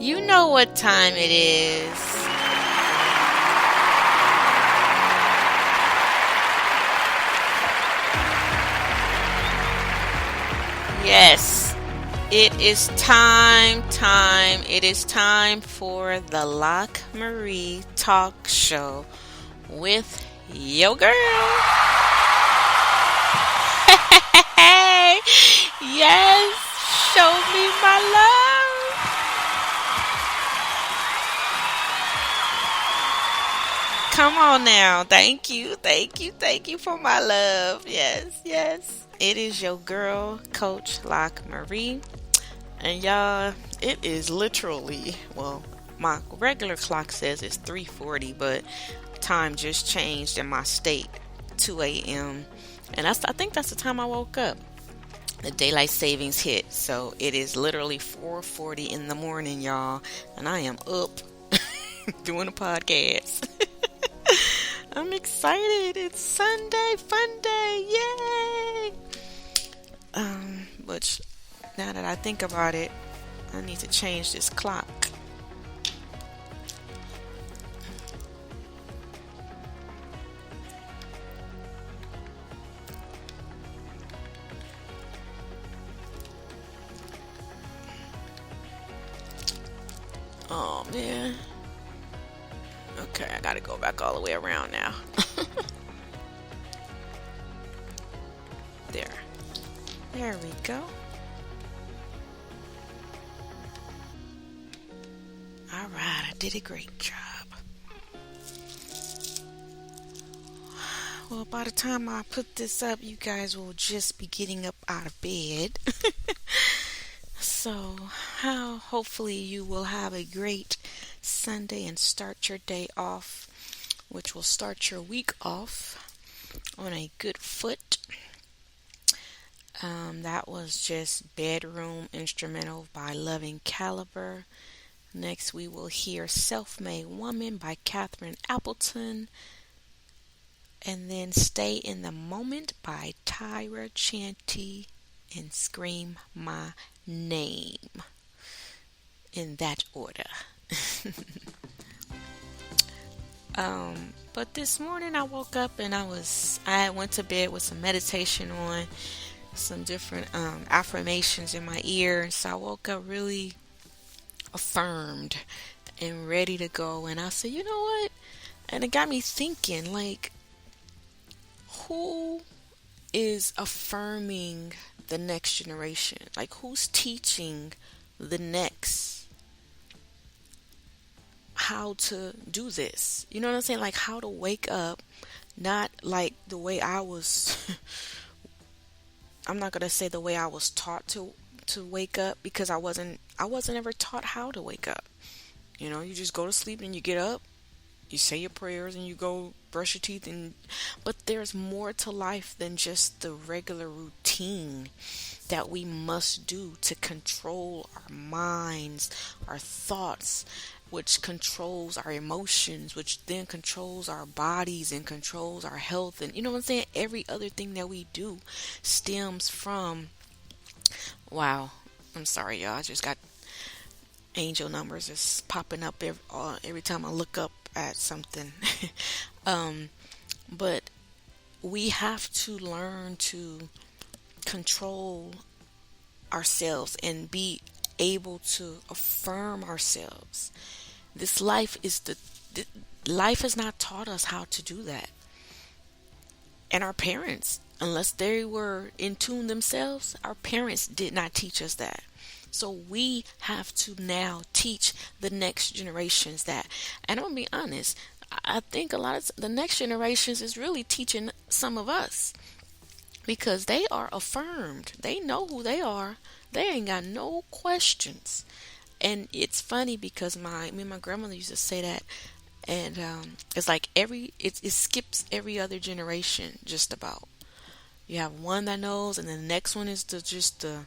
You know what time it is. Yes, it is time. It is time for the LockMarie Talk Show with your girl. Hey, yes, show me my love. Come on now. Thank you for my love. Yes, yes. It is your girl, Coach LockMarie. And y'all, it is literally, well, my regular clock says it's 3:40, but time just changed in my state, 2 a.m. And I think that's the time I woke up. The daylight savings hit, so it is literally 4:40 in the morning, y'all, and I am up doing a podcast. I'm excited. It's Sunday, fun day, yay! But now that I think about it, I need to change this clock. Oh man. Okay, I gotta go back all the way around now. There. There we go. Alright, I did a great job. Well, by the time I put this up, you guys will just be getting up out of bed. So, how hopefully you will have a great Sunday and start your day off, which will start your week off on a good foot. That was just Bedroom Instrumental by Loving Caliber. Next, we will hear Self-Made Woman by Catherine Appleton. And then Stay in the Moment by Tyra Chantey and Scream My Name. In that order. But this morning I woke up and I went to bed with some meditation on, some different affirmations in my ear. So I woke up really affirmed and ready to go. And I said, you know what? And it got me thinking, like, who is affirming the next generation? Like, who's teaching the next how to do this? You know what I'm saying? Like, how to wake up, not like the way I was. I'm not gonna say the way I was taught to wake up, because I wasn't ever taught how to wake up. You just go to sleep and you get up, you say your prayers and you go brush your teeth, but there's more to life than just the regular routine that we must do to control our minds, our thoughts, which controls our emotions, which then controls our bodies and controls our health. And you know what I'm saying? Every other thing that we do stems from, wow, I'm sorry, y'all. I just got angel numbers just popping up every time I look up at something. But we have to learn to control ourselves and be able to affirm ourselves. This life life has not taught us how to do that. And our parents, unless they were in tune themselves, our parents did not teach us that. So we have to now teach the next generations that. And I'm gonna be honest, I think a lot of the next generations is really teaching some of us, because they are affirmed. They know who they are. They ain't got no questions. And it's funny because me and my grandmother used to say that, and it's like it skips every other generation just about. You have one that knows, and then the next one is the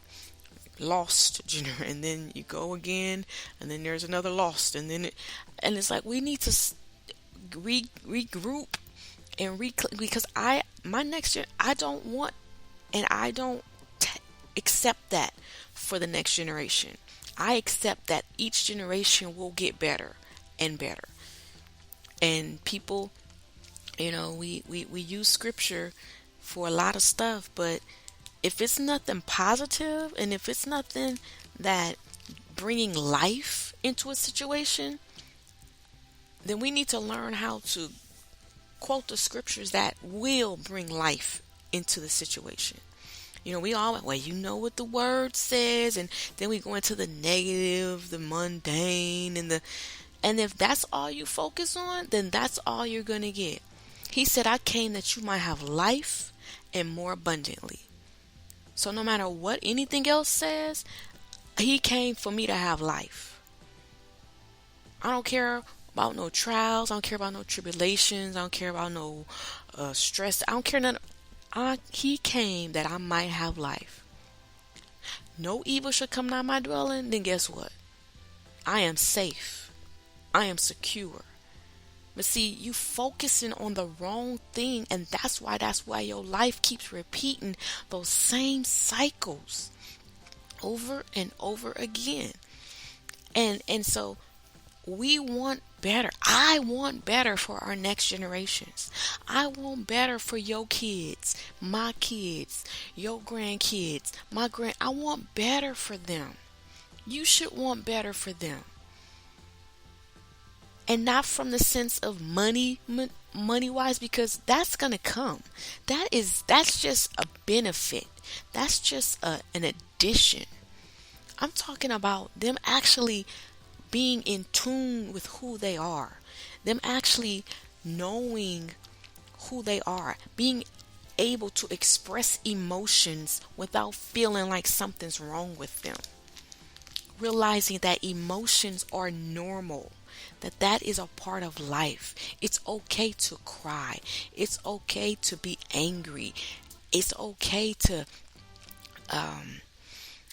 lost generation, and then you go again, and then there's another lost, and it's like we need to regroup and because my next year I don't want, and I don't accept that for the next generation. I accept that each generation will get better and better. And people, we use scripture for a lot of stuff, but if it's nothing positive and if it's nothing that bringing life into a situation, then we need to learn how to quote the scriptures that will bring life into the situation. We all, well, you know what the word says, and then we go into the negative, the mundane, and if that's all you focus on, then that's all you're going to get. He said, I came that you might have life and more abundantly. So no matter what anything else says, he came for me to have life. I don't care about no trials. I don't care about no tribulations. I don't care about no stress. I don't care none. He came that I might have life. No evil should come nigh my dwelling. Then guess what? I am safe. I am secure. But see, you focusing on the wrong thing, and that's why your life keeps repeating those same cycles over and over again. And so we want better. I want better for our next generations. I want better for your kids, my kids, your grandkids, I want better for them. You should want better for them. And not from the sense of money wise, because that's going to come. That's just a benefit. That's just an addition. I'm talking about them actually being in tune with who they are. Them actually knowing who they are. Being able to express emotions without feeling like something's wrong with them. Realizing that emotions are normal. That is a part of life. It's okay to cry. It's okay to be angry. It's okay to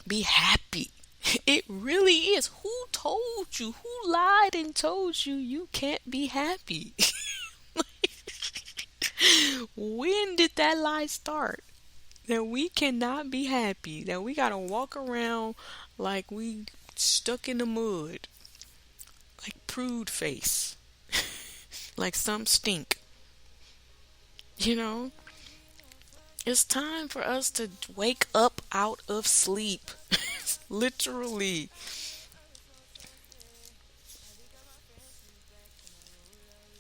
be happy. It really is. Who told you? Who lied and told you you can't be happy? When did that lie start? That we cannot be happy. That we gotta walk around like we stuck in the mud. Like prude face. Like some stink. It's time for us to wake up out of sleep. Literally.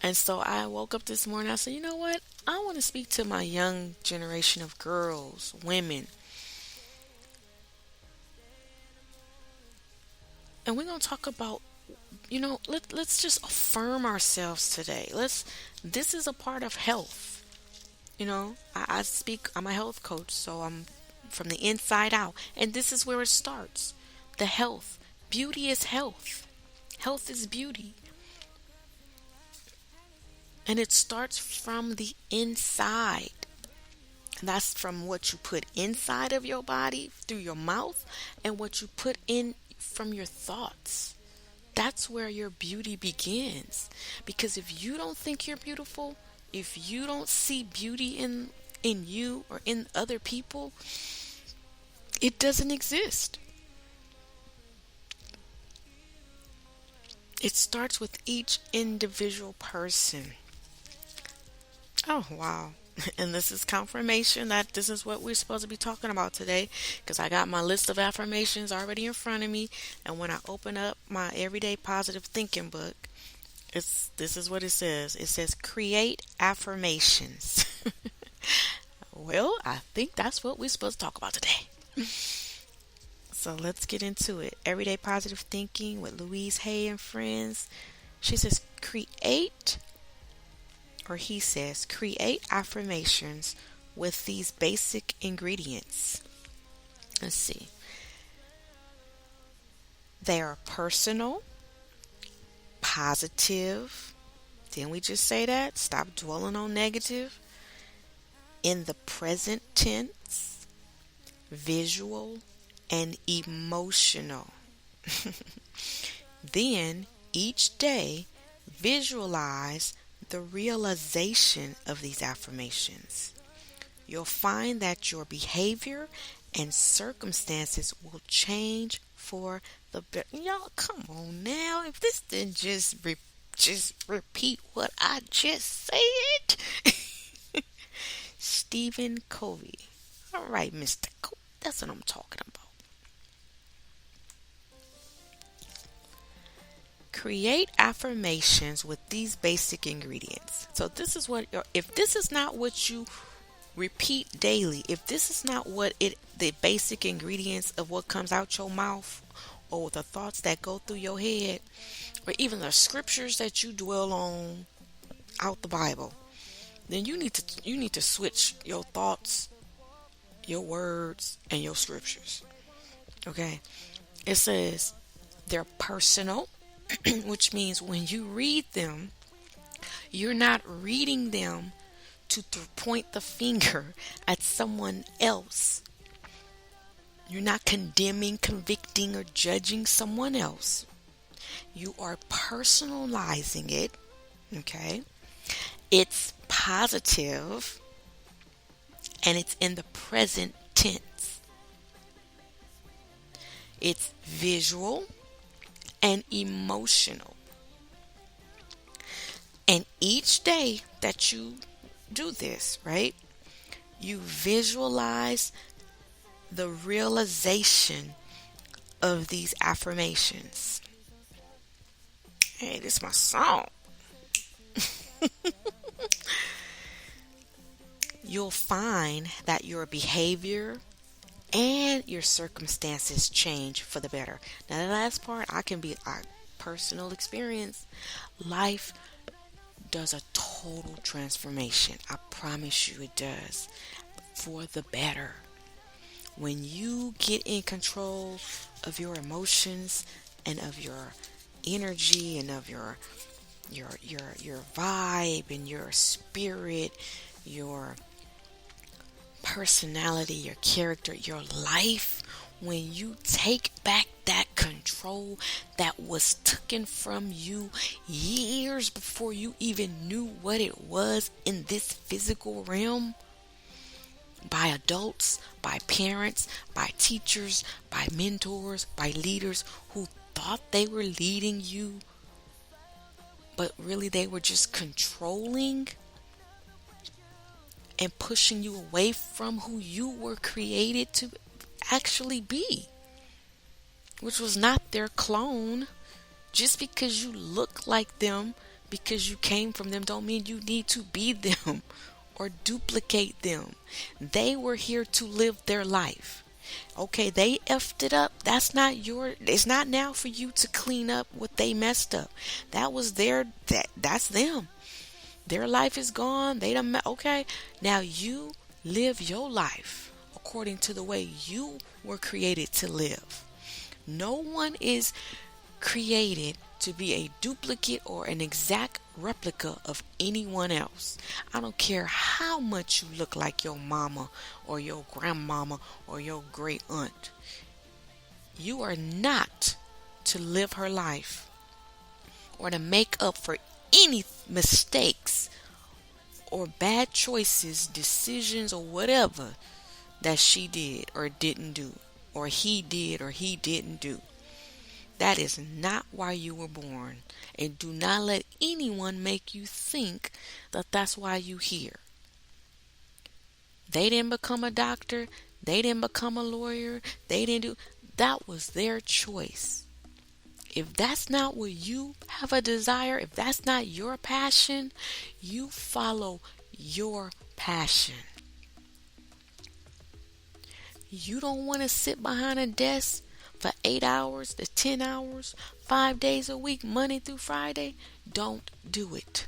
And so I woke up this morning. I said, you know what? I want to speak to my young generation of girls, women. And we're going to talk about, let's just affirm ourselves today. This is a part of health. I speak, I'm a health coach, so I'm from the inside out. And this is where it starts. The health. Beauty is health. Health is beauty. And it starts from the inside. And that's from what you put inside of your body through your mouth and what you put in from your thoughts. That's where your beauty begins. Because if you don't think you're beautiful, if you don't see beauty in you or in other people, it doesn't exist. It starts with each individual person. Oh, wow. And this is confirmation that this is what we're supposed to be talking about today, because I got my list of affirmations already in front of me. And when I open up my everyday positive thinking book, this is what it says. It says create affirmations. Well, I think that's what we're supposed to talk about today. So let's get into it. Everyday positive thinking with Louise Hay and friends. She says he says create affirmations with these basic ingredients. Let's see. They are personal, positive. Didn't we just say that? Stop dwelling on negative. In the present tense, visual, and emotional. Then each day, visualize the realization of these affirmations. You'll find that your behavior and circumstances will change for the better. Y'all, come on now. If this didn't just repeat what I just said. Stephen Covey. All right, Mr. Covey. That's what I'm talking about. Create affirmations with these basic ingredients. So this is what if this is not what you repeat daily, if this is not what it the basic ingredients of what comes out your mouth or the thoughts that go through your head or even the scriptures that you dwell on out the Bible, then you need to switch your thoughts, your words, and your scriptures. Okay? It says they're personal, which means when you read them, you're not reading them to point the finger at someone else. You're not condemning, convicting, or judging someone else. You are personalizing it. Okay? It's positive and it's in the present tense. It's visual and emotional. And each day that you do this, right, you visualize the realization of these affirmations. Hey, this is my song. You'll find that your behavior and your circumstances change for the better. Now, the last part, I can be a personal experience. Life does a total transformation. I promise you it does. For the better. When you get in control of your emotions and of your energy and of your vibe and your spirit, your personality, your character, your life, when you take back that control that was taken from you years before you even knew what it was in this physical realm, by adults, by parents, by teachers, by mentors, by leaders who thought they were leading you, but really they were just controlling and pushing you away from who you were created to actually be, which was not their clone. Just because you look like them, because you came from them, don't mean you need to be them or duplicate them. They were here to live their life. Okay, they effed it up. It's not now for you to clean up what they messed up. That was that's them. Their life is gone. Okay. Now you live your life according to the way you were created to live. No one is created to be a duplicate or an exact replica of anyone else. I don't care how much you look like your mama or your grandmama or your great aunt. You are not to live her life or to make up for any mistakes or bad choices, decisions, or whatever that she did or didn't do, or he did or he didn't do. That is not why you were born. And do not let anyone make you think that that's why you're here. They didn't become a doctor. They didn't become a lawyer. That was their choice. If that's not what you have a desire, if that's not your passion, you follow your passion. You don't want to sit behind a desk for 8 hours to 10 hours, 5 days a week, Monday through Friday. Don't do it.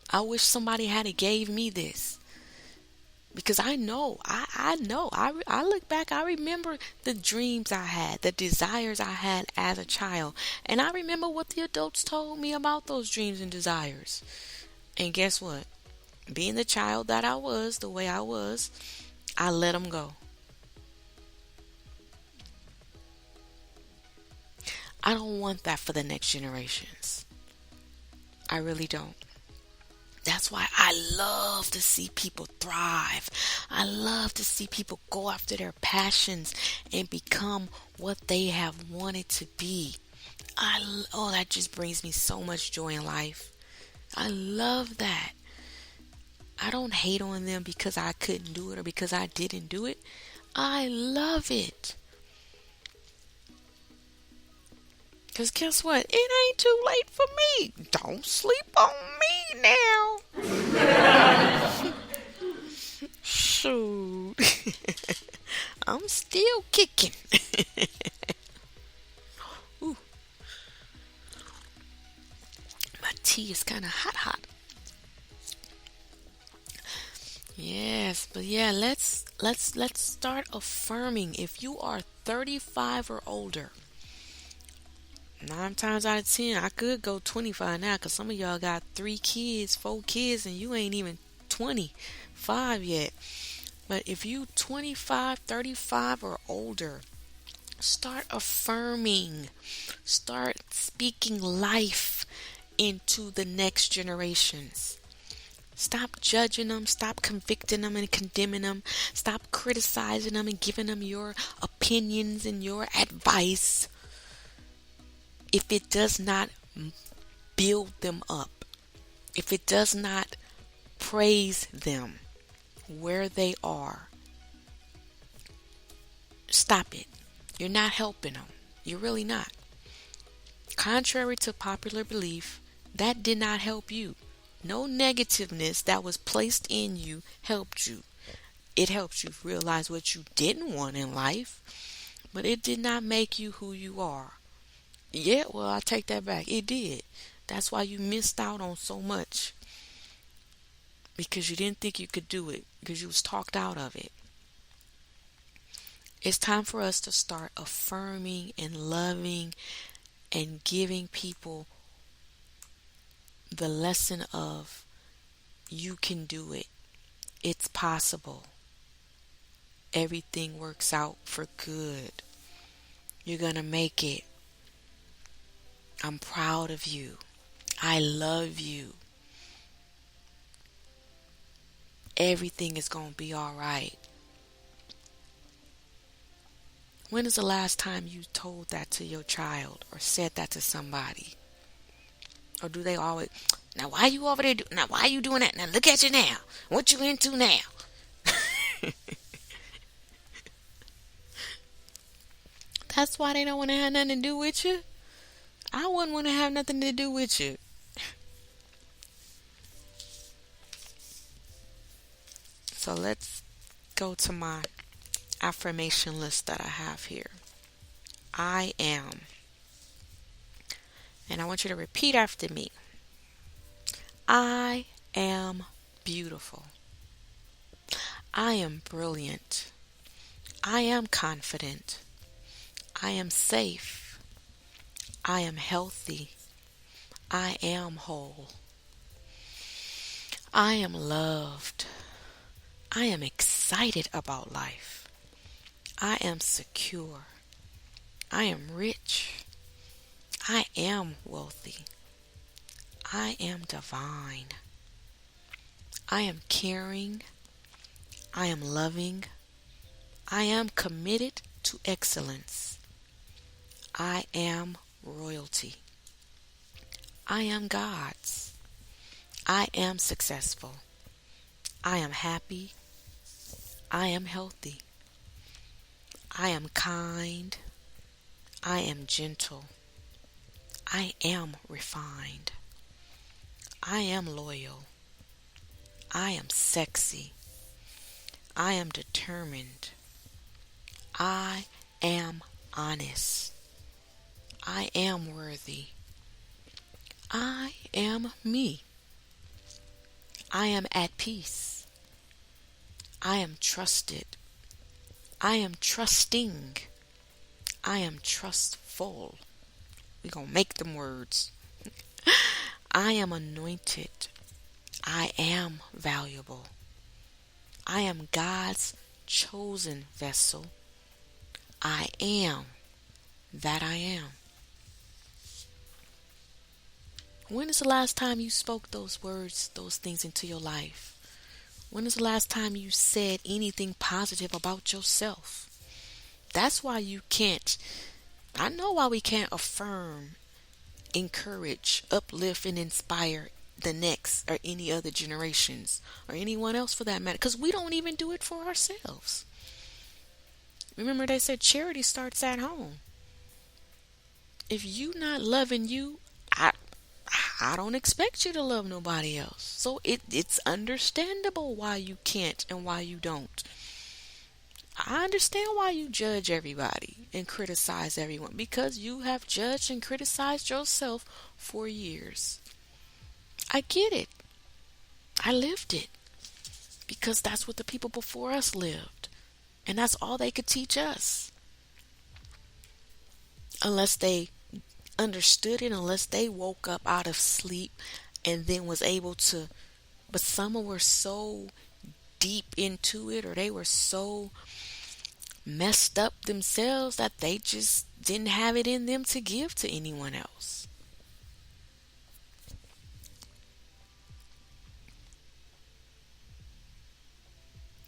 I wish somebody had gave me this. Because I know, I know. I look back, I remember the dreams I had, the desires I had as a child. And I remember what the adults told me about those dreams and desires. And guess what? Being the child that I was, the way I was, I let them go. I don't want that for the next generations. I really don't. That's why I love to see people thrive. I love to see people go after their passions and become what they have wanted to be. Oh, that just brings me so much joy in life. I love that. I don't hate on them because I couldn't do it or because I didn't do it. I love it. Because guess what? It ain't too late for me. Don't sleep on me now. Shoot. I'm still kicking. Ooh, my tea is kind of hot. Yes, but yeah, let's start affirming. If you are 35 or older, 9 times out of 10, I could go 25 now because some of y'all got 3 kids, 4 kids, and you ain't even 25 yet. But if you 25, 35 or older, start affirming. Start speaking life into the next generations. Stop judging them. Stop convicting them and condemning them. Stop criticizing them and giving them your opinions and your advice if it does not build them up. If it does not praise them where they are. Stop it. You're not helping them. You're really not. Contrary to popular belief, that did not help you. No negativeness that was placed in you helped you. It helped you realize what you didn't want in life, but it did not make you who you are. Yeah, well, I take that back. It did. That's why you missed out on so much. Because you didn't think you could do it. Because you was talked out of it. It's time for us to start affirming and loving and giving people the lesson of you can do it. It's possible. Everything works out for good. You're going to make it. I'm proud of you. I love you. Everything is going to be all right. When is the last time you told that to your child or said that to somebody? Or do they always, now why you over there, now why you doing that? Now look at you now. What you into now? That's why they don't want to have nothing to do with you. I wouldn't want to have nothing to do with you. So let's go to my affirmation list that I have here. I am. And I want you to repeat after me. I am beautiful. I am brilliant. I am confident. I am safe. I am healthy. I am whole. I am loved. I am excited about life. I am secure. I am rich. I am wealthy. I am divine. I am caring. I am loving. I am committed to excellence. I am royalty. I am God's. I am successful. I am happy. I am healthy. I am kind. I am gentle. I am refined. I am loyal. I am sexy. I am determined. I am honest. I am worthy. I am me. I am at peace. I am trusted. I am trusting. I am trustful. We're going to make them words. I am anointed. I am valuable. I am God's chosen vessel. I am that I am. When is the last time you spoke those words, those things into your life? When is the last time you said anything positive about yourself? That's why you can't, I know why we can't affirm, encourage, uplift, and inspire the next or any other generations or anyone else for that matter, because we don't even do it for ourselves. Remember, they said charity starts at home. If you not loving you, I don't expect you to love nobody else. So it's understandable why you can't and why you don't. I understand why you judge everybody and criticize everyone, because you have judged and criticized yourself for years. I get it. I lived it because that's what the people before us lived. And that's all they could teach us. Unless they understood it, unless they woke up out of sleep and then was able to. But some were so deep into it, or they were so messed up themselves that they just didn't have it in them to give to anyone else.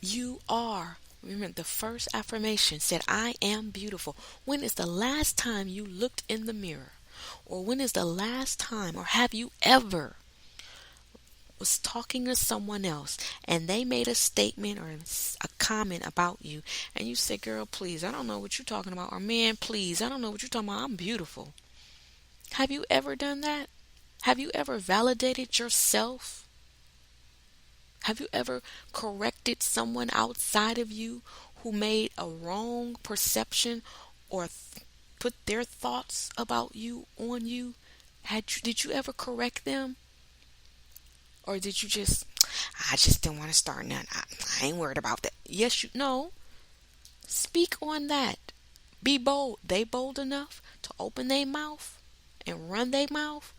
You are. Remember, the first affirmation said, I am beautiful. When is the last time you looked in the mirror? Or when is the last time, or have you ever was talking to someone else and they made a statement or a comment about you, and you said, girl, please, I don't know what you're talking about, or man, please, I don't know what you're talking about, I'm beautiful. Have you ever done that? Have you ever validated yourself? Have you ever corrected someone outside of you who made a wrong perception or put their thoughts about you on you? Did you ever correct them? Or did you I just didn't want to start nothing. I ain't worried about that. Yes, no. Speak on that. Be bold. They bold enough to open their mouth and run their mouth.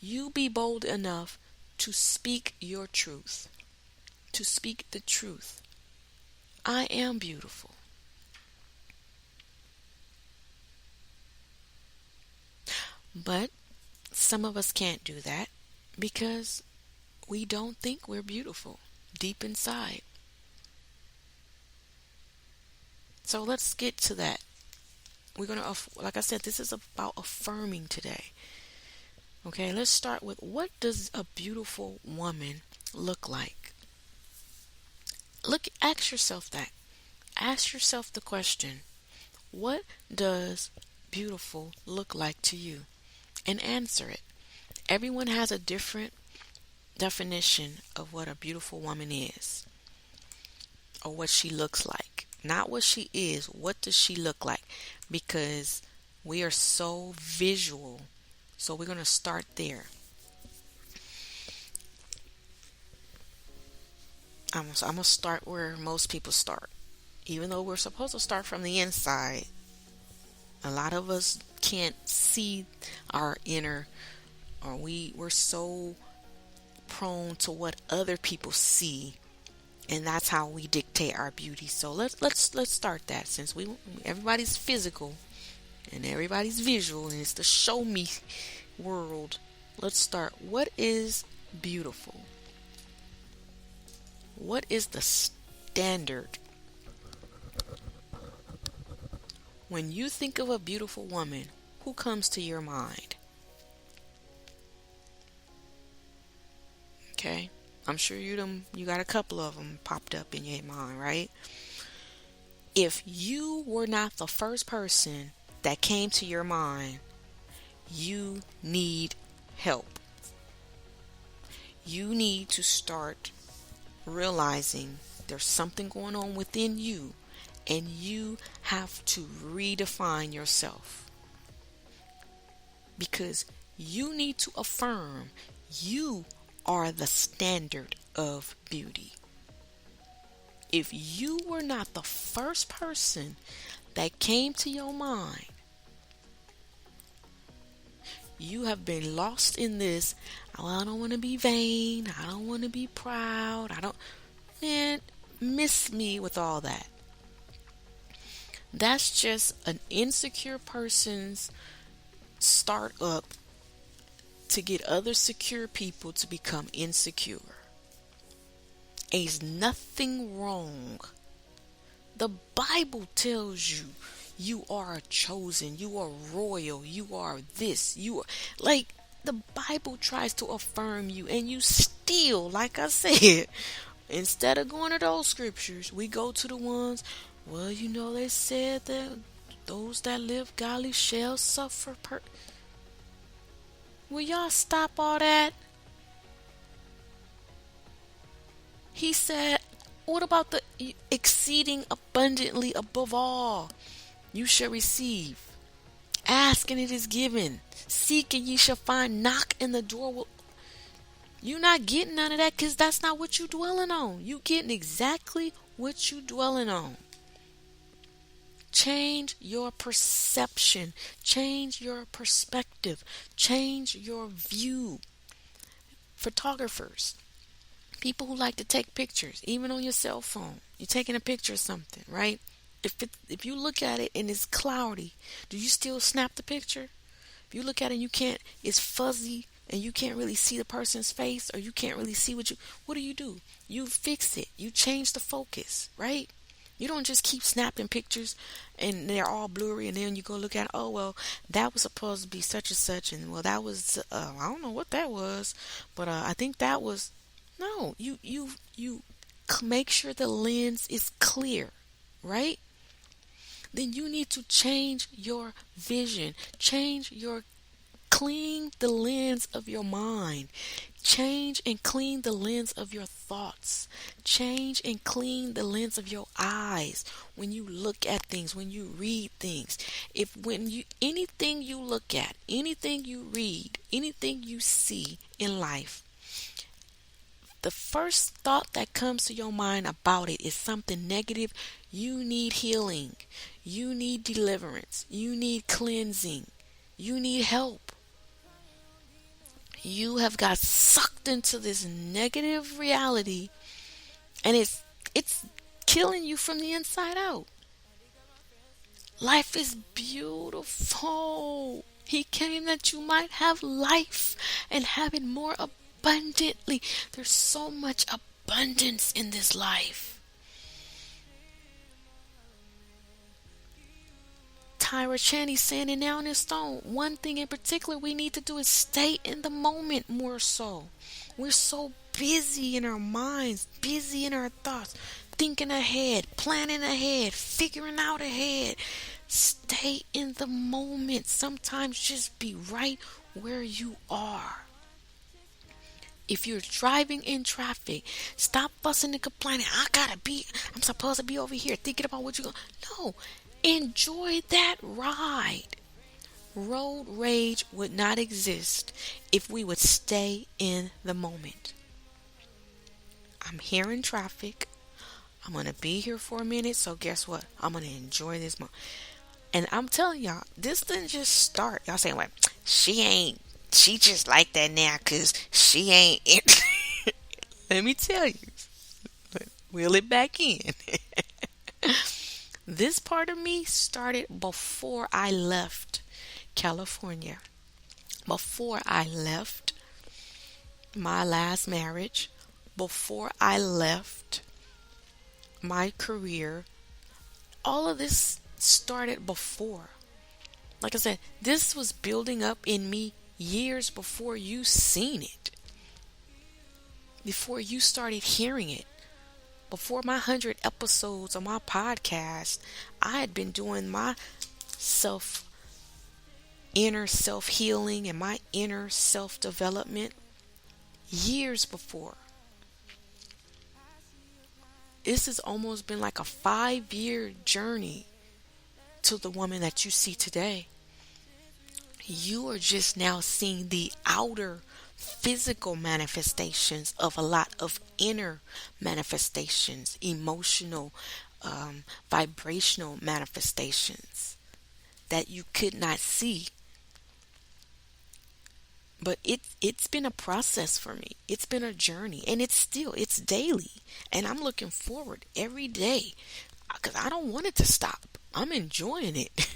You be bold enough to speak your truth. To speak the truth. I am beautiful. But some of us can't do that because we don't think we're beautiful deep inside. So let's get to that. We're going to, like I said, this is about affirming today. Okay, let's start with, what does a beautiful woman look like? Ask yourself that. Ask yourself the question, what does beautiful look like to you? And answer it. Everyone has a different definition of what a beautiful woman is, or what she looks like. Not what she is, what does she look like? Because we are so visual. So we're going to start there. I'm going to start where most people start. Even though we're supposed to start from the inside, a lot of us can't see our inner, or we're so prone to what other people see, and that's how we dictate our beauty. So let's start that, since everybody's physical and everybody's visual and it's the show me world. Let's start. What is beautiful? What is the standard? When you think of a beautiful woman, who comes to your mind? Okay, I'm sure you got a couple of them popped up in your mind, right? If you were not the first person that came to your mind, you need help. You need to start realizing there's something going on within you, and you have to redefine yourself, because you need to affirm you are the standard of beauty. If you were not the first person that came to your mind, you have been lost in this, well, I don't want to be vain, I don't want to be proud, man, miss me with all that. That's just an insecure person's start up to get other secure people to become insecure. Ain't nothing wrong. The Bible tells you you are chosen, you are royal, you are this, you are like the Bible tries to affirm you, and you still, like I said, instead of going to those scriptures, we go to the ones, well, they said that those that live godly shall suffer. Will y'all stop all that? He said, what about the exceeding abundantly above all you shall receive? Ask and it is given. Seek and ye shall find. Knock and the door will. You're not getting none of that because that's not what you dwelling on. You getting exactly what you dwelling on. Change your perception. Change your perspective. Change your view. Photographers, people who like to take pictures, even on your cell phone. You're taking a picture of something, right? If you look at it and it's cloudy, do you still snap the picture? If you look at it and it's fuzzy and you can't really see the person's face, or you can't really see what do? You fix it. You change the focus, right? You don't just keep snapping pictures and they're all blurry, and then you go look at, oh, well, that was supposed to be such and such, and well, that was, I don't know what that was, but I think that was, no, you make sure the lens is clear, right? Then you need to change your vision, clean the lens of your mind. Change and clean the lens of your thoughts. Change and clean the lens of your eyes when you look at things, when you read things. Anything you look at, anything you read, anything you see in life, the first thought that comes to your mind about it is something negative. You need healing. You need deliverance. You need cleansing. You need help. You have got sucked into this negative reality, and it's killing you from the inside out. Life is beautiful. He came that you might have life and have it more abundantly. There's so much abundance in this life. Tyra Chaney saying it now in his stone. One thing in particular we need to do is stay in the moment more so. We're so busy in our minds, busy in our thoughts, thinking ahead, planning ahead, figuring out ahead. Stay in the moment. Sometimes just be right where you are. If you're driving in traffic, stop fussing and complaining. I'm supposed to be over here thinking about what you're going. No. Enjoy that ride. Road rage would not exist if we would stay in the moment. I'm here in traffic. I'm going to be here for a minute. So guess what? I'm going to enjoy this moment. And I'm telling y'all, this didn't just start. Y'all saying, well, she just like that now because she ain't. Let me tell you. Wheel it back in. This part of me started before I left California. Before I left my last marriage. Before I left my career. All of this started before. Like I said, this was building up in me years before you seen it. Before you started hearing it. Before my 100 episodes on my podcast, I had been doing my inner self-healing and my inner self-development years before. This has almost been like a 5-year journey to the woman that you see today. You are just now seeing the outer physical manifestations of a lot of inner manifestations, emotional, vibrational manifestations that you could not see. But it's been a process for me. It's been a journey, and it's daily. And I'm looking forward every day because I don't want it to stop. I'm enjoying it.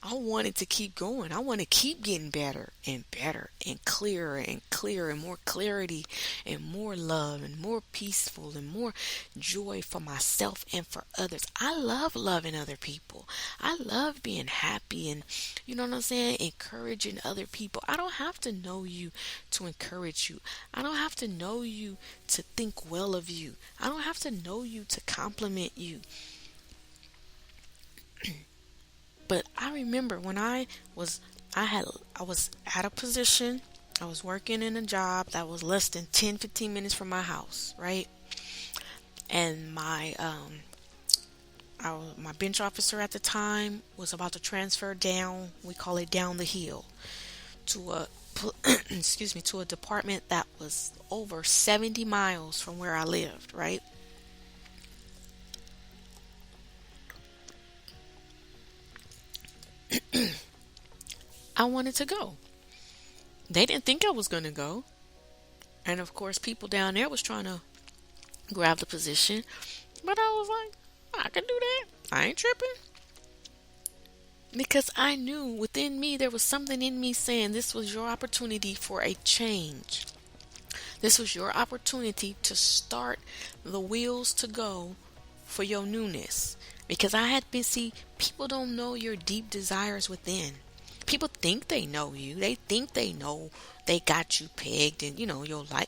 I wanted to keep going. I want to keep getting better and better and clearer and more clarity and more love and more peaceful and more joy for myself and for others. I love loving other people. I love being happy and, you know what I'm saying, encouraging other people. I don't have to know you to encourage you. I don't have to know you to think well of you. I don't have to know you to compliment you. But I remember when I was at a position, I was working in a job that was less than 10-15 minutes from my house, right? And my bench officer at the time was about to transfer down, we call it down the hill, to a excuse me, to a department that was over 70 miles from where I lived, right? I wanted to go. They didn't think I was going to go. And of course, people down there was trying to grab the position. But I was like, I can do that. I ain't tripping. Because I knew within me, there was something in me saying this was your opportunity for a change. This was your opportunity to start the wheels to go for your newness. Because I had been, see, people don't know your deep desires within. People think they know you. They think they know they got you pegged and, your life,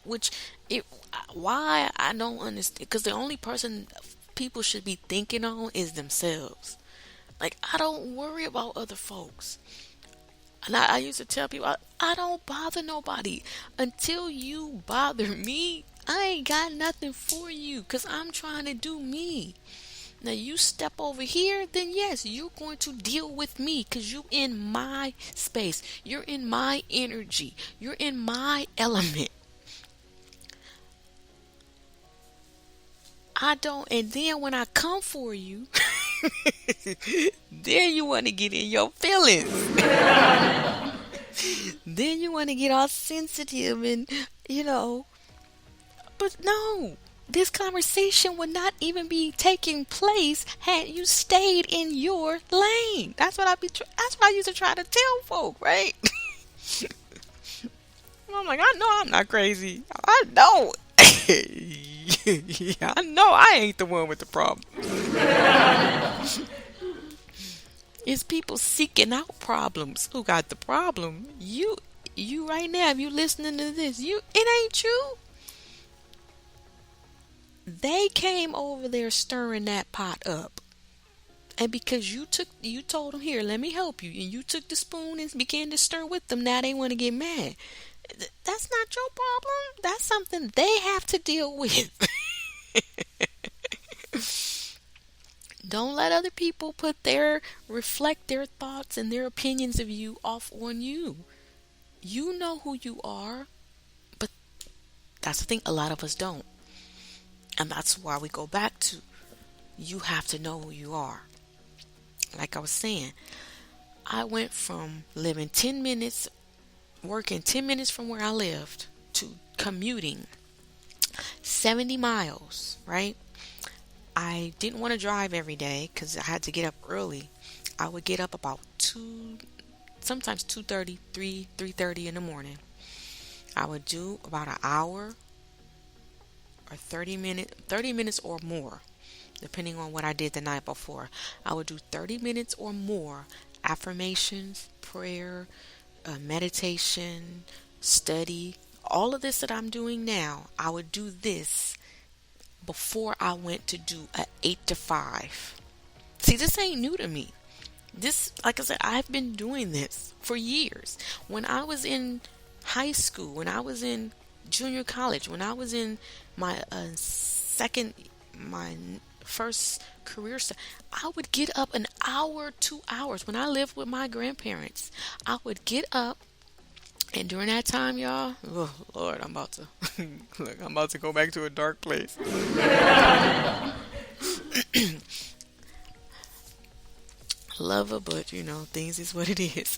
why I don't understand. Because the only person people should be thinking on is themselves. Like, I don't worry about other folks. And I used to tell people, I don't bother nobody. Until you bother me, I ain't got nothing for you because I'm trying to do me. Now you step over here, then yes, you're going to deal with me because you're in my space. You're in my energy. You're in my element. I don't, and then when I come for you, then you want to get in your feelings. Then you want to get all sensitive and, but no. This conversation would not even be taking place had you stayed in your lane. That's what that's what I used to try to tell folk, right? I'm like, I know I'm not crazy. I know. Yeah, I know I ain't the one with the problem. It's people seeking out problems who got the problem. You right now, if you listening to this, it ain't you. They came over there stirring that pot up. And because you told them, here, let me help you. And you took the spoon and began to stir with them. Now they want to get mad. That's not your problem. That's something they have to deal with. Don't let other people reflect their thoughts and their opinions of you off on you. You know who you are. But that's the thing, a lot of us don't. And that's why we go back to, you have to know who you are. Like I was saying, I went from living 10 minutes, working 10 minutes from where I lived, to commuting 70 miles, right? I didn't want to drive every day because I had to get up early. I would get up about sometimes 2:30, 3:30 in the morning. I would do about an hour or 30 minutes or more, depending on what I did the night before. I would do 30 minutes or more affirmations, prayer, meditation, study, all of this that I'm doing now. I would do this before I went to do a 8 to 5. See, this ain't new to me. This, like I said, I've been doing this for years. When I was in high school, when I was in junior college, when I was in my my first career, I would get up an hour, 2 hours. When I lived with my grandparents, I would get up, and during that time, y'all, oh Lord, I'm about to look. I'm about to go back to a dark place. Love her, but things is what it is.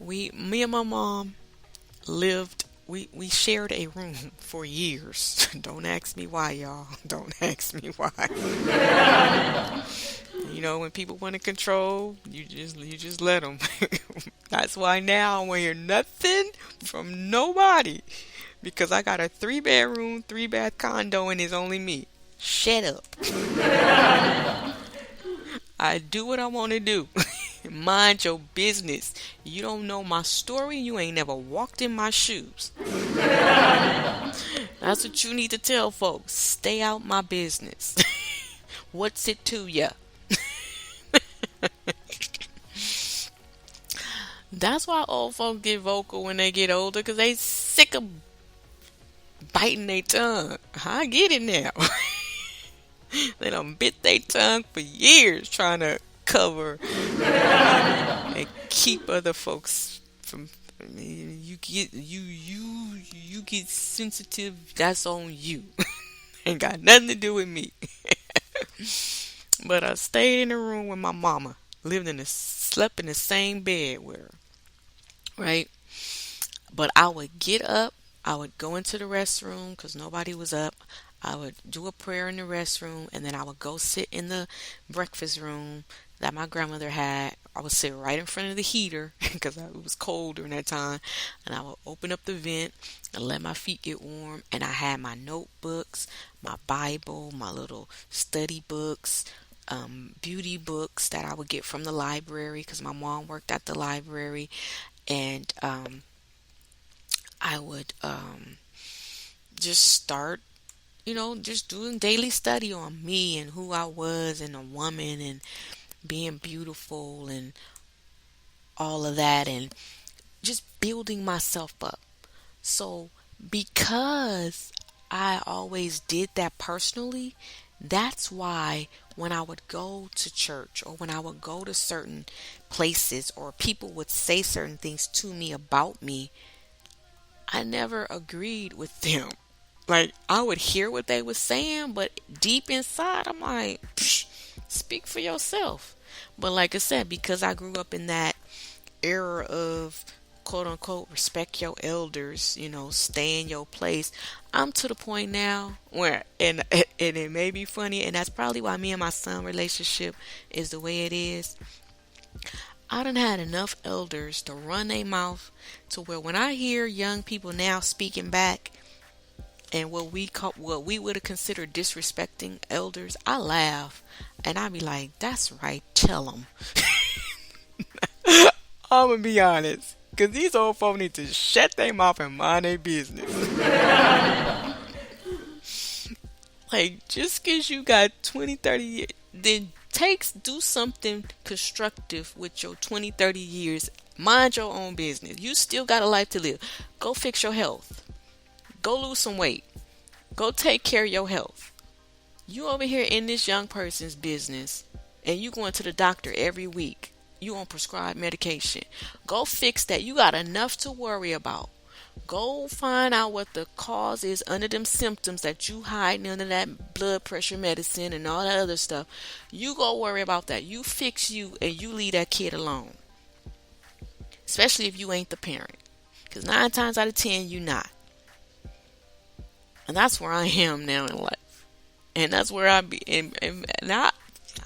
Me and my mom lived we shared a room for years. Don't ask me why, y'all. Don't ask me why. You know, when people want to control, you just let them. That's why now I don't want to hear nothing from nobody because I got a 3 bedroom, 3 bath condo and it's only me. Shut up. I do what I want to do. Mind your business. You don't know my story. You ain't never walked in my shoes. That's what you need to tell folks. Stay out my business. What's it to ya? That's why old folks get vocal when they get older, because they sick of biting their tongue. I get it now. They done bit their tongue for years trying to cover and keep other folks from. I mean, you get sensitive. That's on you. Ain't got nothing to do with me. But I stayed in the room with my mama. Slept in the same bed with her. Right? But I would get up. I would go into the restroom because nobody was up. I would do a prayer in the restroom, and then I would go sit in the breakfast room that my grandmother had. I would sit right in front of the heater because it was cold during that time, and I would open up the vent and let my feet get warm. And I had my notebooks, my Bible, my little study books, beauty books that I would get from the library because my mom worked at the library, and I would just start, just doing daily study on me and who I was and a woman and being beautiful and all of that and just building myself up. So because I always did that personally, that's why when I would go to church or when I would go to certain places or people would say certain things to me about me, I never agreed with them. Like, I would hear what they were saying, but deep inside, I'm like, psh, speak for yourself. But like I said, because I grew up in that era of quote unquote respect your elders, stay in your place, I'm to the point now where, and it may be funny, and that's probably why me and my son relationship is the way it is. I done had enough elders to run their mouth to where when I hear young people now speaking back and what we would have considered disrespecting elders, I laugh and I be like, "That's right, tell them." I'm gonna be honest, cause these old folk need to shut their mouth and mind their business. Like, just cause you got 20, 30 years, then do something constructive with your 20, 30 years. Mind your own business. You still got a life to live. Go fix your health. Go lose some weight. Go take care of your health. You over here in this young person's business and you going to the doctor every week. You on prescribed medication. Go fix that. You got enough to worry about. Go find out what the cause is under them symptoms that you hiding under that blood pressure medicine and all that other stuff. You go worry about that. You fix you and you leave that kid alone. Especially if you ain't the parent. Because 9 times out of 10, you not. And that's where I am now in life. And that's where I be. And I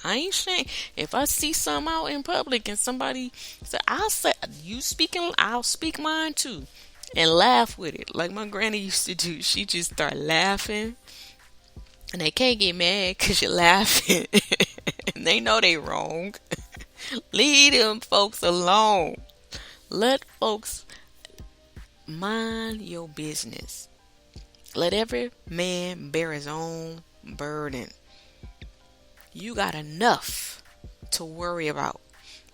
ain't ashamed. If I see something out in public and somebody say, I'll say, you speaking, I'll speak mine too. And laugh with it. Like my granny used to do. She just start laughing. And they can't get mad because you're laughing. And they know they wrong. Leave them folks alone. Let folks mind your business. Let every man bear his own burden. You got enough to worry about.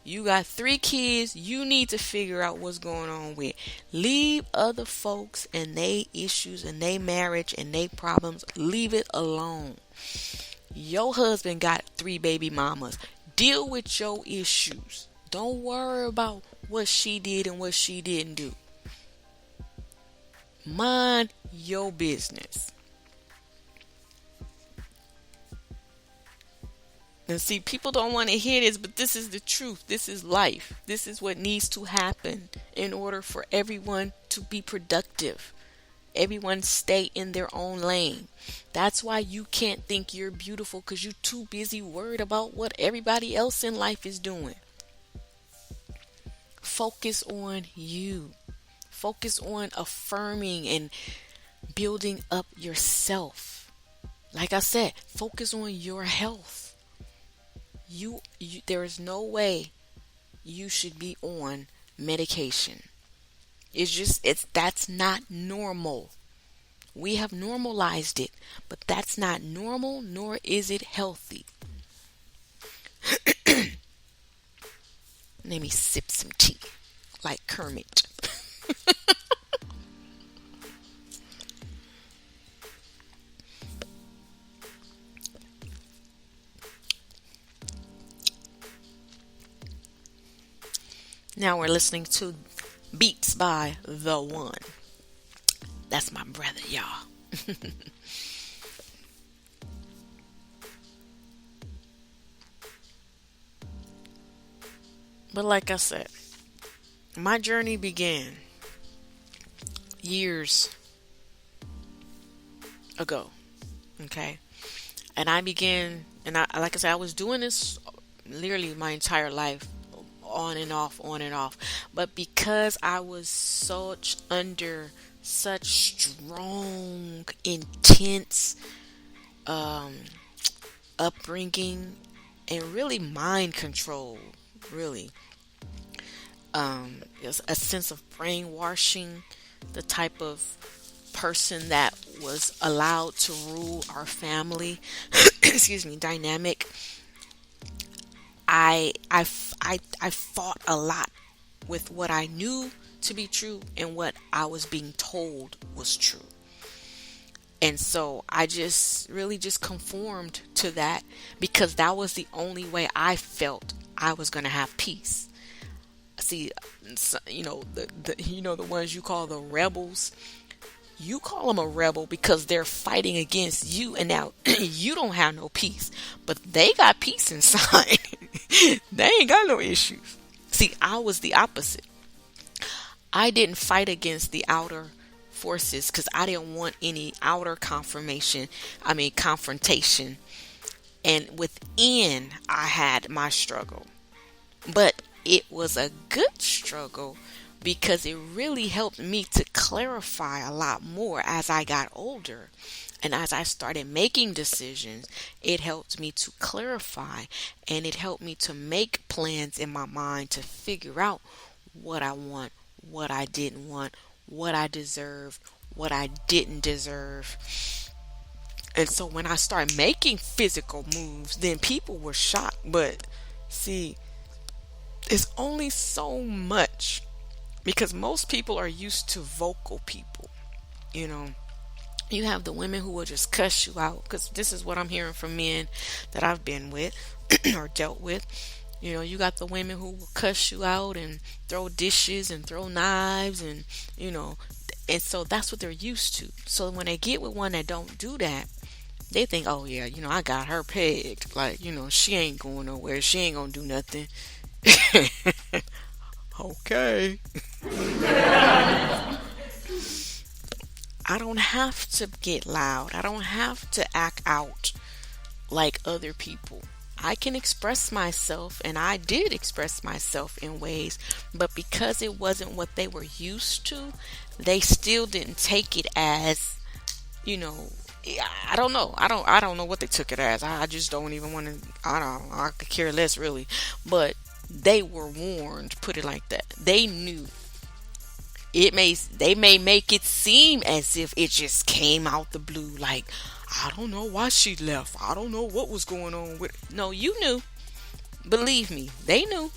You got 3 kids you need to figure out what's going on with. Leave other folks and they issues and they marriage and they problems. Leave it alone. Your husband got 3 baby mamas. Deal with your issues. Don't worry about what she did and what she didn't do. Mind your business. And see, people don't want to hear this, but this is the truth. This is life. This is what needs to happen in order for everyone to be productive. Everyone stay in their own lane. That's why you can't think you're beautiful, because you're too busy worried about what everybody else in life is doing. Focus on you. Focus on affirming and building up yourself. Like I said, focus on your health. There is no way you should be on medication. That's not normal. We have normalized it, but that's not normal, nor is it healthy. Let me sip some tea, like Kermit. Now we're listening to Beats by The One. That's my brother, y'all. But like I said, my journey began years ago. Okay. And I began, and like I said, I was doing this literally my entire life, on and off, on and off. But because I was under such strong, intense upbringing, and really mind control, really, a sense of brainwashing, the type of person that was allowed to rule our family, excuse me, dynamic. I fought a lot with what I knew to be true and what I was being told was true. And so I just really just conformed to that, because that was the only way I felt I was going to have peace. See, the ones you call the rebels, you call them a rebel because they're fighting against you, and now you don't have no peace, but they got peace inside. They ain't got no issues. See, I was the opposite. I didn't fight against the outer forces because I didn't want any outer confrontation. And within, I had my struggle. But it was a good struggle, because it really helped me to clarify a lot more as I got older. And as I started making decisions, it helped me to clarify, and it helped me to make plans in my mind to figure out what I want, what I didn't want, what I deserved, what I didn't deserve. And so when I started making physical moves, then people were shocked. But see, it's only so much, because most people are used to vocal people. You have the women who will just cuss you out, because this is what I'm hearing from men that I've been with or dealt with. You got the women who will cuss you out and throw dishes and throw knives, and and so that's what they're used to. So when they get with one that don't do that, they think, oh yeah, I got her pegged. Like, she ain't going nowhere. She ain't gonna do nothing. Okay. I don't have to get loud. I don't have to act out like other people. I can express myself, and I did express myself in ways, but because it wasn't what they were used to, they still didn't take it as, I don't know. I don't know what they took it as. I just don't even want to, I could care less really. But they were warned, put it like that. They knew. They may make it seem as if it just came out the blue, like, I don't know why she left. I don't know what was going on with it. No, you knew. Believe me, they knew.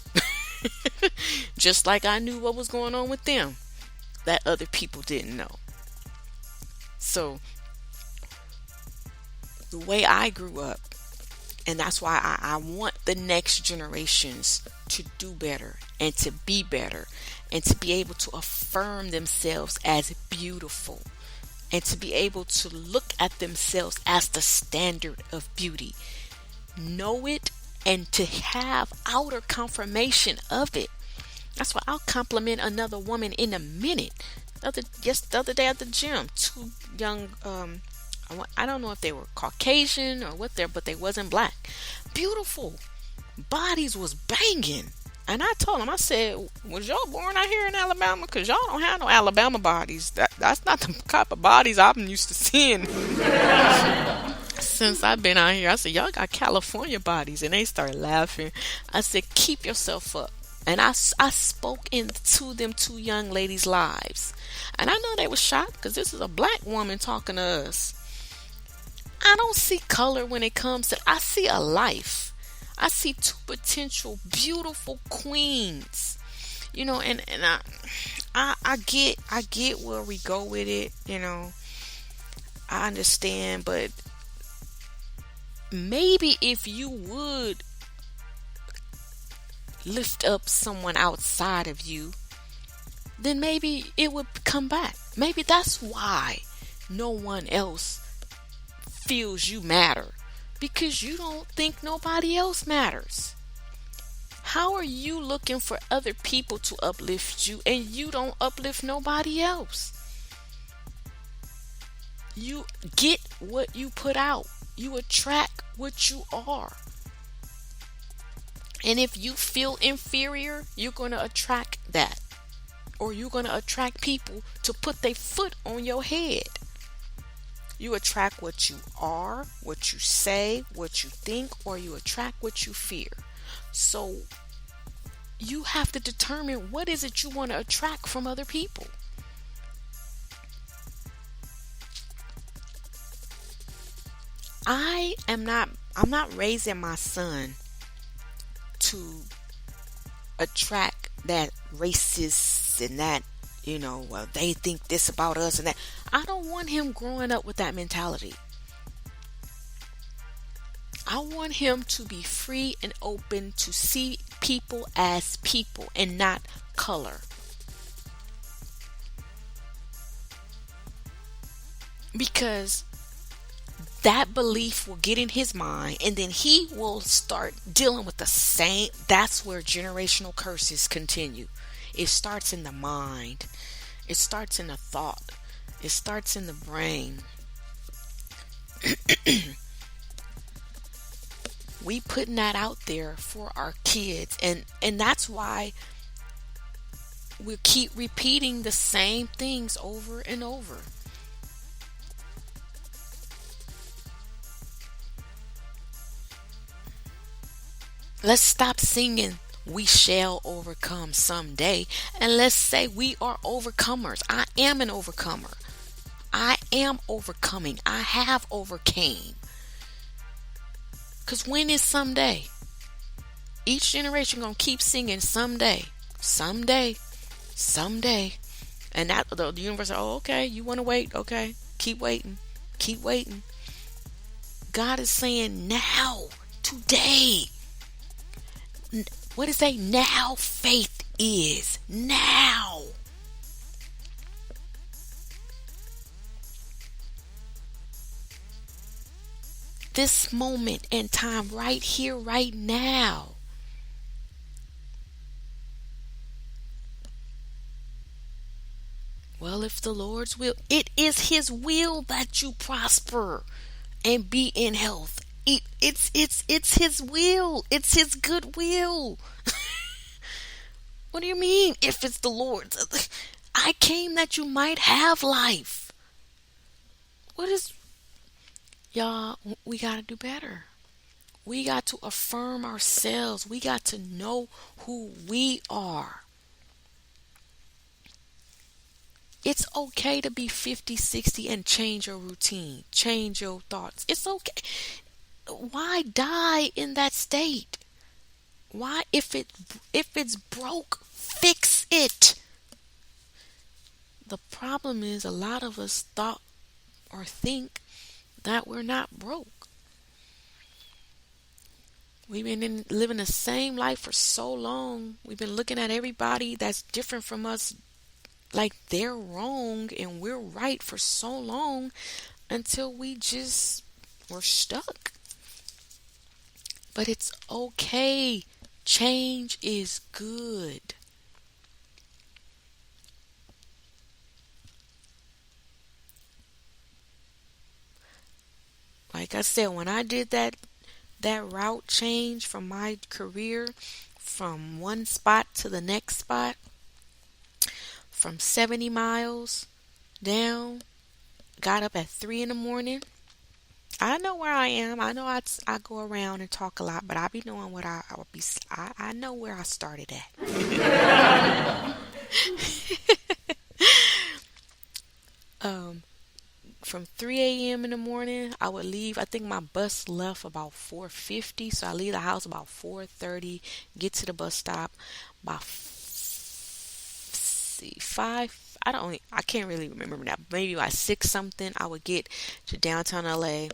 Just like I knew what was going on with them, that other people didn't know. So the way I grew up, and that's why I want the next generations to do better and to be better and to be able to affirm themselves as beautiful and to be able to look at themselves as the standard of beauty. Know it, and to have outer confirmation of it. That's why I'll compliment another woman in a minute. The other day at the gym, two young I don't know if they were Caucasian or what but they wasn't black. Beautiful bodies was banging. And I told them, I said, was y'all born out here in Alabama? Because y'all don't have no Alabama bodies. That's not the type of bodies I'm used to seeing since I've been out here. I said, y'all got California bodies. And they started laughing. I said, keep yourself up. And I spoke into them two young ladies' lives. And I know they were shocked because this is a black woman talking to us. I don't see color when it comes to, I see a life. I see two potential beautiful queens. And I get where we go with it, I understand, but maybe if you would lift up someone outside of you, then maybe it would come back. Maybe that's why no one else feels you matter, because you don't think nobody else matters. How are you looking for other people to uplift you and you don't uplift nobody else? You get what you put out. You attract what you are. And if you feel inferior, you're going to attract that. Or you're going to attract people to put their foot on your head. You attract what you are, what you say, what you think, or you attract what you fear. So you have to determine what is it you want to attract from other people. I'm not raising my son to attract that racist and that, well, they think this about us and that. I don't want him growing up with that mentality. I want him to be free and open to see people as people and not color. Because that belief will get in his mind and then he will start dealing with the same. That's where generational curses continue. It starts in the mind. It starts in the thought. It starts in the brain. We putting that out there for our kids, and that's why we keep repeating the same things over and over. Let's stop singing we shall overcome someday, and let's say we are overcomers. I am an overcomer. I am overcoming. I have overcame. Because when is someday? Each generation gonna keep singing someday, someday, someday. And that the universe, oh, okay, you want to wait? Okay, keep waiting, keep waiting. God is saying now, today. What is it? Now faith is. Now. This moment in time, right here, right now. Well, if the Lord's will, it is His will that you prosper and be in health. It's His will. It's His good will. What do you mean, if it's the Lord's? I came that you might have life. What is... Y'all, we got to do better. We got to affirm ourselves. We got to know who we are. It's okay to be 50, 60 and change your routine. Change your thoughts. It's okay. Why die in that state? Why, if it's broke, fix it. The problem is a lot of us thought or think that we're not broke. We've been living the same life for so long. We've been looking at everybody that's different from us like they're wrong and we're right for so long until we just were stuck. But it's okay. Change is good. like I said, when I did that route change from my career from one spot to the next spot, from 70 miles down, got up at 3 in the morning. I know where I am. I know I go around and talk a lot, but I be knowing what I would be. I know where I started at. um, from 3 a.m. in the morning, I would leave. I think my bus left about 4:50, so I leave the house about 4:30. Get to the bus stop by see 5. I can't really remember now. Maybe by 6 something, I would get to downtown LA,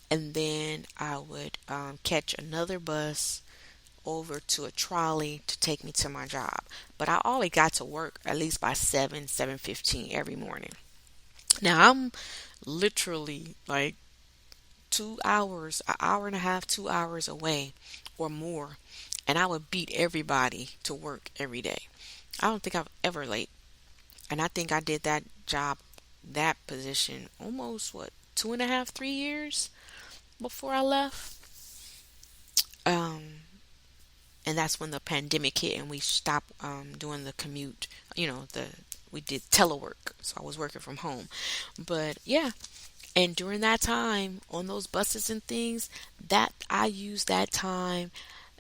and then I would catch another bus over to a trolley to take me to my job. But I always got to work at least by 7:15 every morning. Now I'm literally like 2 hours, an hour and a half, 2 hours away or more, and I would beat everybody to work every day. I don't think I've ever late, and I think I did that job, that position, almost what, 2.5, 3 years before I left. And that's when the pandemic hit and we stopped doing the commute. We did telework, so I was working from home. But yeah, and during that time on those buses and things, that I used that time,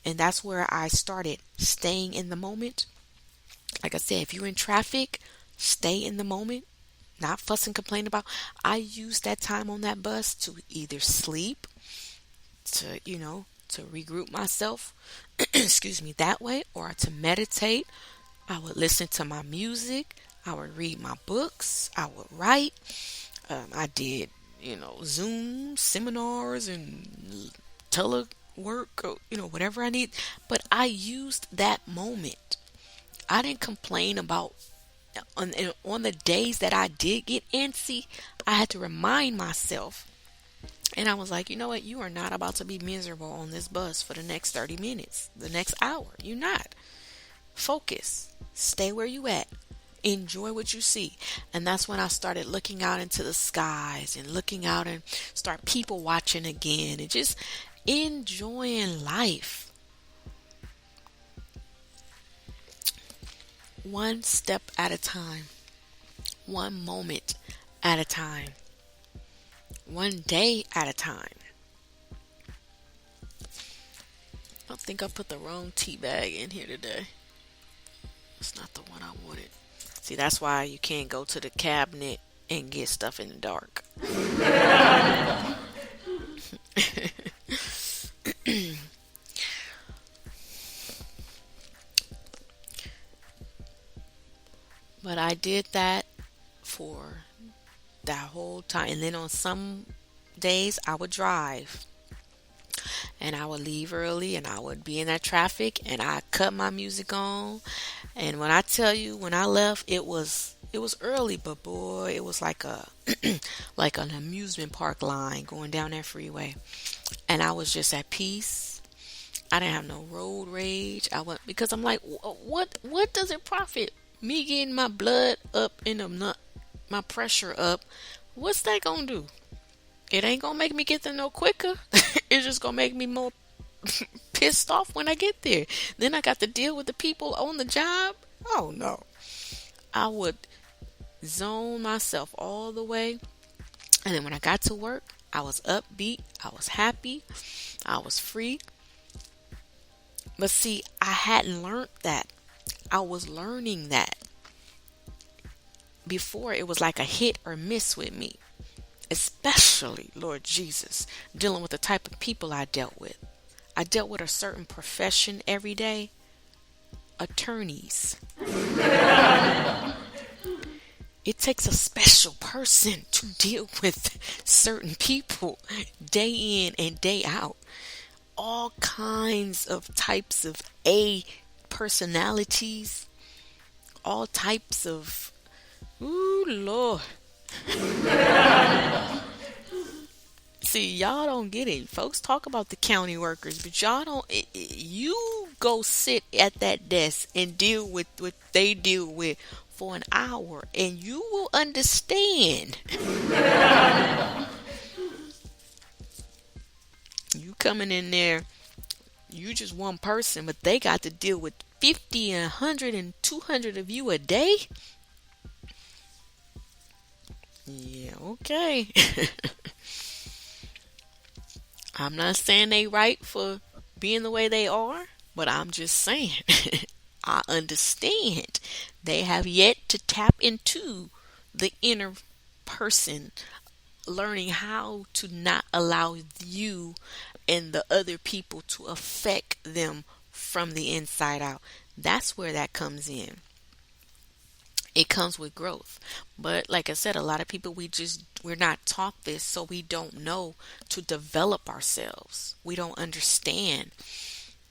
and that's where I started staying in the moment. Like I said, if you're in traffic, stay in the moment, not fuss and complain about. I used that time on that bus to either sleep, to regroup myself, excuse me, that way, or to meditate. I would listen to my music. I would read my books. I would write. I did, Zoom seminars and telework, whatever I need. But I used that moment. I didn't complain about on the days that I did get antsy. I had to remind myself. And I was like, you know what? You are not about to be miserable on this bus for the next 30 minutes, the next hour. You're not. Focus. Stay where you at. Enjoy what you see. And that's when I started looking out into the skies and looking out and start people watching again and just enjoying life. One step at a time. One moment at a time. One day at a time. I think I put the wrong tea bag in here today. It's not the one I wanted. See, that's why you can't go to the cabinet and get stuff in the dark. But I did that for that whole time. And then on some days I would drive. And I would leave early and I would be in that traffic and I cut my music on. And when I tell you, when I left, it was early, but boy, it was like like an amusement park line going down that freeway. And I was just at peace. I didn't have no road rage. Because I'm like, what does it profit me getting my blood up and my pressure up? What's that gonna do? It ain't gonna make me get there no quicker. It's just gonna make me more pissed off when I get there. Then I got to deal with the people on the job. Oh no. I would zone myself all the way. And then when I got to work, I was upbeat. I was happy. I was free. But see, I hadn't learned that. I was learning that. Before, it was like a hit or miss with me. Especially, Lord Jesus, dealing with the type of people I dealt with. I dealt with a certain profession every day. Attorneys. It takes a special person to deal with certain people day in and day out. All kinds of types of personalities. All types of, ooh, Lord. See, y'all don't get it. Folks talk about the county workers, but y'all don't. You go sit at that desk and deal with what they deal with for an hour, and you will understand. coming in there, you just one person, but they got to deal with 50 and 100 and 200 of you a day. Yeah, okay. I'm not saying they right for being the way they are, but I'm just saying I understand they have yet to tap into the inner person, learning how to not allow you and the other people to affect them from the inside out. That's where that comes in. It comes with growth. But like I said, a lot of people, we're not taught this, so we don't know to develop ourselves. We don't understand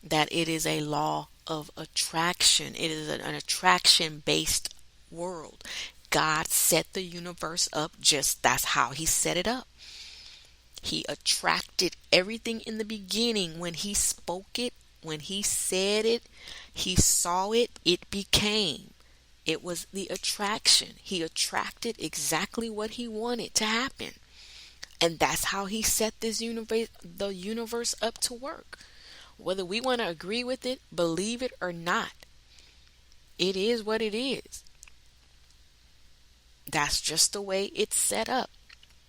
that it is a law of attraction. It is an attraction based world. God set the universe up, just that's how he set it up. He attracted everything in the beginning. When he spoke it, when he said it, he saw it, it became. It was the attraction. He attracted exactly what he wanted to happen. And that's how he set the universe up to work. Whether we want to agree with it, believe it or not, it is what it is. That's just the way it's set up.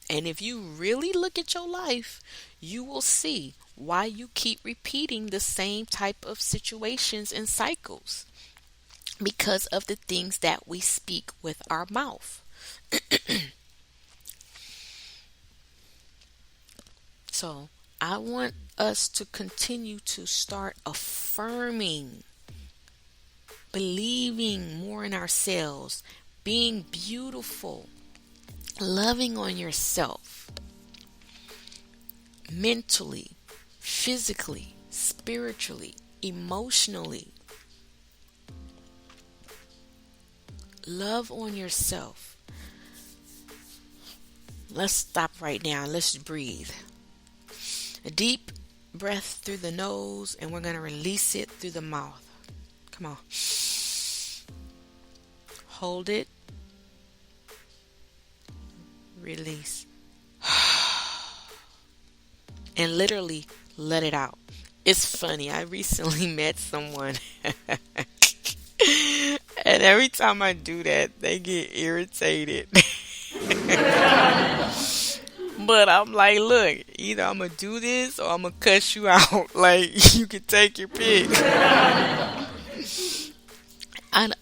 And if you really look at your life, you will see why you keep repeating the same type of situations and cycles. Because of the things that we speak with our mouth. So I want us to continue to start affirming, believing more in ourselves, being beautiful, loving on yourself, mentally, physically, spiritually, emotionally. Love on yourself. Let's stop right now. Let's breathe. A deep breath through the nose, and we're going to release it through the mouth. Come on. Hold it. Release. And literally let it out. It's funny. I recently met someone. And every time I do that, they get irritated. But I'm like, look, either I'm going to do this or I'm going to cuss you out. Like, you can take your pick.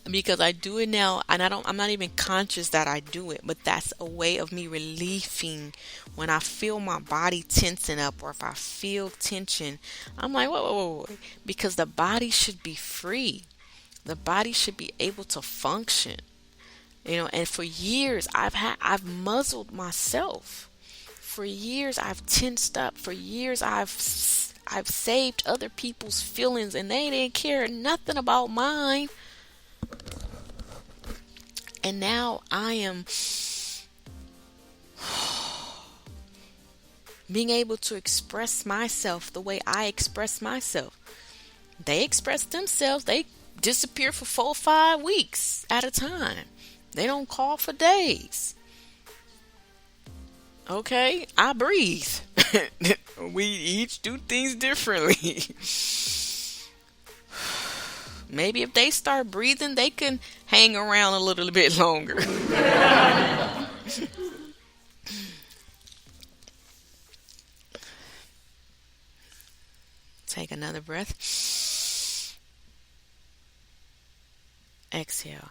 Because I do it now, and I'm not even conscious that I do it, but that's a way of me relieving when I feel my body tensing up, or if I feel tension. I'm like, whoa. Because the body should be free. The body should be able to function. And for years I've muzzled myself. For years I've tensed up. For years I've saved other people's feelings, and they didn't care nothing about mine. And now I am being able to express myself the way I express myself. They express themselves. They disappear for 4 or 5 weeks at a time. They don't call for days. Okay, I breathe. We each do things differently. Maybe if they start breathing, they can hang around a little bit longer. Take another breath. Exhale.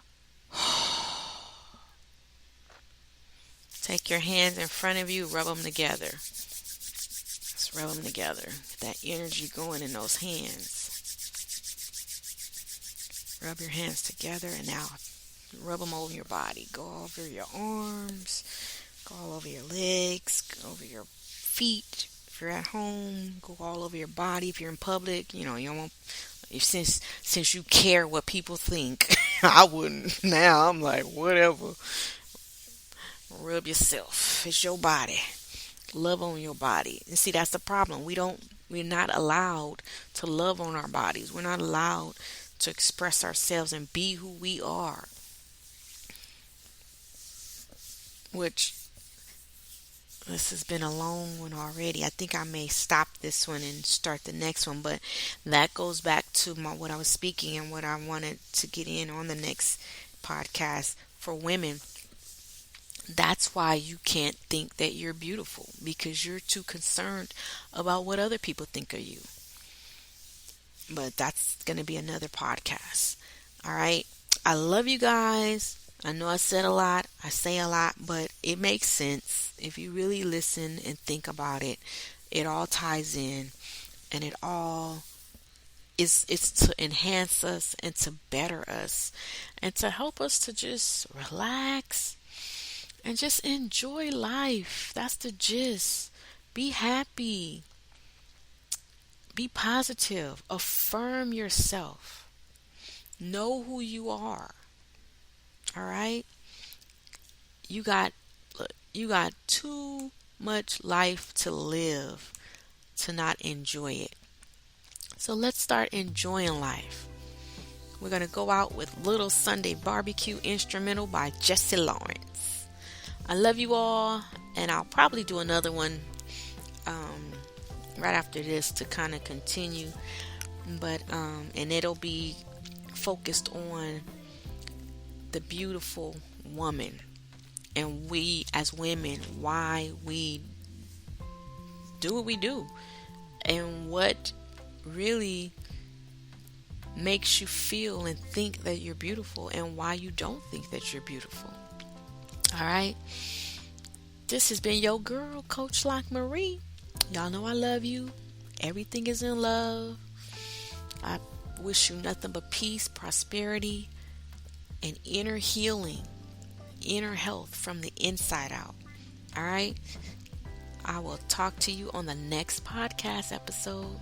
Take your hands in front of you, rub them together. Let's rub them together. Get that energy going in those hands. Rub your hands together, and now rub them over your body. Go over your arms, go all over your legs, go over your feet. If you're at home, go all over your body. If you're in public, you don't want. Since you care what people think, I wouldn't. Now I'm like, whatever. Rub yourself. It's your body. Love on your body. And see, that's the problem. We're not allowed to love on our bodies. We're not allowed to express ourselves and be who we are. Which This has been a long one already. I think I may stop this one and start the next one, but that goes back to what I was speaking and what I wanted to get in on the next podcast for women. That's why you can't think that you're beautiful, because you're too concerned about what other people think of you. But that's going to be another podcast. All right. I love you guys. I know I said a lot, I say a lot, but it makes sense. If you really listen and think about it, it all ties in, and it all is it's to enhance us and to better us and to help us to just relax and just enjoy life. That's the gist. Be happy. Be positive. Affirm yourself. Know who you are. All right? You got you got too much life to live to not enjoy it. So let's start enjoying life. We're going to go out with Little Sunday Barbecue instrumental by Jesse Lawrence. I love you all, and I'll probably do another one right after this to kind of continue, but and it'll be focused on the beautiful woman, and we as women, why we do what we do, and what really makes you feel and think that you're beautiful, and why you don't think that you're beautiful. All right, this has been your girl, Coach LockMarie. Y'all know I love you. Everything is in love. I wish you nothing but peace, prosperity, and inner healing, inner health from the inside out. All right? I will talk to you on the next podcast episode.